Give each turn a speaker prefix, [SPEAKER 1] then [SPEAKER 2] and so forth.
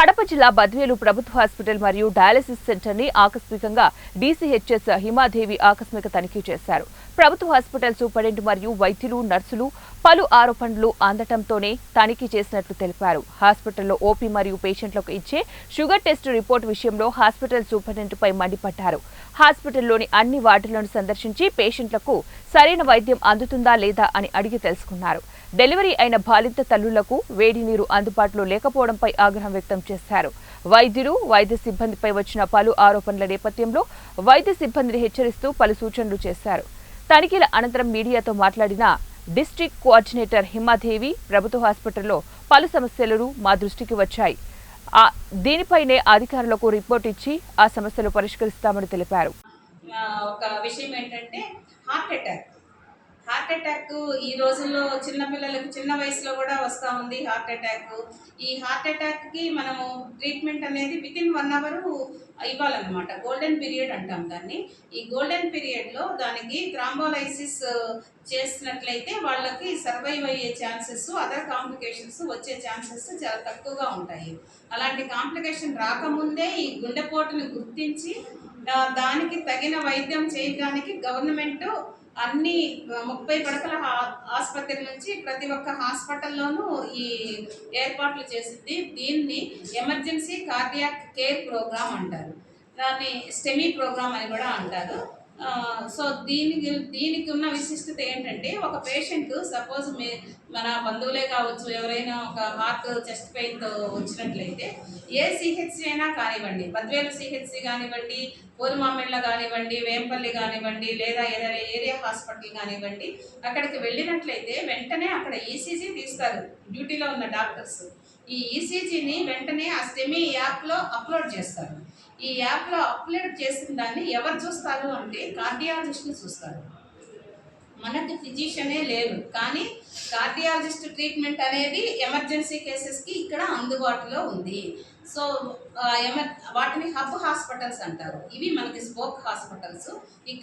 [SPEAKER 1] కడప జిల్లా బద్వేలు ప్రభుత్వ హాస్పిటల్ మరియు డయాలసిస్ సెంటర్ ని ఆకస్మికంగా డీసీహెచ్ఎస్ హిమాదేవి ఆకస్మిక తనిఖీ చేశారు. ప్రభుత్వ హాస్పిటల్ సూపరింటెండెంట్ మరియు వైద్యులు, నర్సులు పలు ఆరోపణలు అందటంతోనే తనిఖీ చేసినట్లు తెలిపారు. హాస్పిటల్లో ఓపీ మరియు పేషెంట్లకు ఇచ్చే షుగర్ టెస్ట్ రిపోర్టు విషయంలో హాస్పిటల్ సూపరింటెండెంట్ పై మండిపడ్డారు. హాస్పిటల్లోని అన్ని వార్డులను సందర్శించి పేషెంట్లకు సరైన వైద్యం అందుతుందా లేదా అని అడిగి తెలుసుకున్నారు. డెలివరీ అయిన బాలింత తల్లులకు వేడి నీరు అందుబాటులో లేకపోవడంపై ఆగ్రహం వ్యక్తం చేశారు. వైద్యులు, వైద్య సిబ్బందిపై వచ్చిన పలు ఆరోపణల నేపథ్యంలో వైద్య సిబ్బందిని హెచ్చరిస్తూ పలు సూచనలు చేశారు. తనిఖీల అనంతరం మీడియాతో మాట్లాడిన డిస్ట్రిక్ట్ కోఆర్డినేటర్ హిమాదేవి, ప్రభుత్వ హాస్పిటల్లో పలు సమస్యలు మా దృష్టికి వచ్చాయి. దీనిపైనే అధికారులకు రిపోర్ట్ ఇచ్చి ఆ సమస్యలు పరిష్కరిస్తామని తెలిపారు.
[SPEAKER 2] ఒక విషయం ఏంటంటే హార్ట్ అటాక్ ఈ రోజుల్లో చిన్నపిల్లలకు చిన్న వయసులో కూడా వస్తూ ఉంది హార్ట్ అటాక్. ఈ హార్ట్ అటాక్కి మనము ట్రీట్మెంట్ అనేది వితిన్ 1 అవర్ ఇవ్వాలన్నమాట. గోల్డెన్ పీరియడ్ అంటాం దాన్ని. ఈ గోల్డెన్ పీరియడ్లో దానికి థ్రాంబోలైసిస్ చేసినట్లయితే వాళ్ళకి సర్వైవ్ అయ్యే ఛాన్సెస్, అదర్ కాంప్లికేషన్స్ వచ్చే ఛాన్సెస్ చాలా తక్కువగా ఉంటాయి. అలాంటి కాంప్లికేషన్ రాకముందే ఈ గుండెపోటును గుర్తించి దానికి తగిన వైద్యం చేయడానికి గవర్నమెంట్ అన్ని 30 పడకల ఆసుపత్రి నుంచి ప్రతి ఒక్క హాస్పిటల్లోనూ ఈ ఏర్పాట్లు చేసింది. దీన్ని ఎమర్జెన్సీ కార్డియాక్ కేర్ ప్రోగ్రామ్ అంటారు. దాన్ని స్టెమీ ప్రోగ్రామ్ అని కూడా అంటారు. సో దీనికి ఉన్న విశిష్టత ఏంటంటే, ఒక పేషెంట్ సపోజ్ మన బంధువులే కావచ్చు, ఎవరైనా ఒక హార్ట్ చెస్ట్ పెయిన్తో వచ్చినట్లయితే ఏ సిహెచ్సి అయినా కానివ్వండి, బద్వేలు సిహెచ్సి కానివ్వండి, పూర్మామిళ్ళ కానివ్వండి, వేంపల్లి కానివ్వండి, లేదా ఏదైనా ఏరియా హాస్పిటల్ కానివ్వండి, అక్కడికి వెళ్ళినట్లయితే వెంటనే అక్కడ ఈసీజీ తీస్తారు డ్యూటీలో ఉన్న డాక్టర్స్. ఈ ఈసీజీని వెంటనే ఆ స్టెమీ యాప్లో అప్లోడ్ చేస్తారు. ఈ యాప్లో అప్లోడ్ చేసిన దాన్ని ఎవరు చూస్తారు అంటే కార్డియాలజిస్టులు చూస్తారు. మనకి ఫిజిషియనే లేరు, కానీ కార్డియాలజిస్ట్ ట్రీట్మెంట్ అనేది ఎమర్జెన్సీ కేసెస్కి ఇక్కడ అందుబాటులో ఉంది. సో వాటిని హబ్ హాస్పిటల్స్ అంటారు. ఇవి మనకి స్పోక్ హాస్పిటల్స్. ఇక్కడ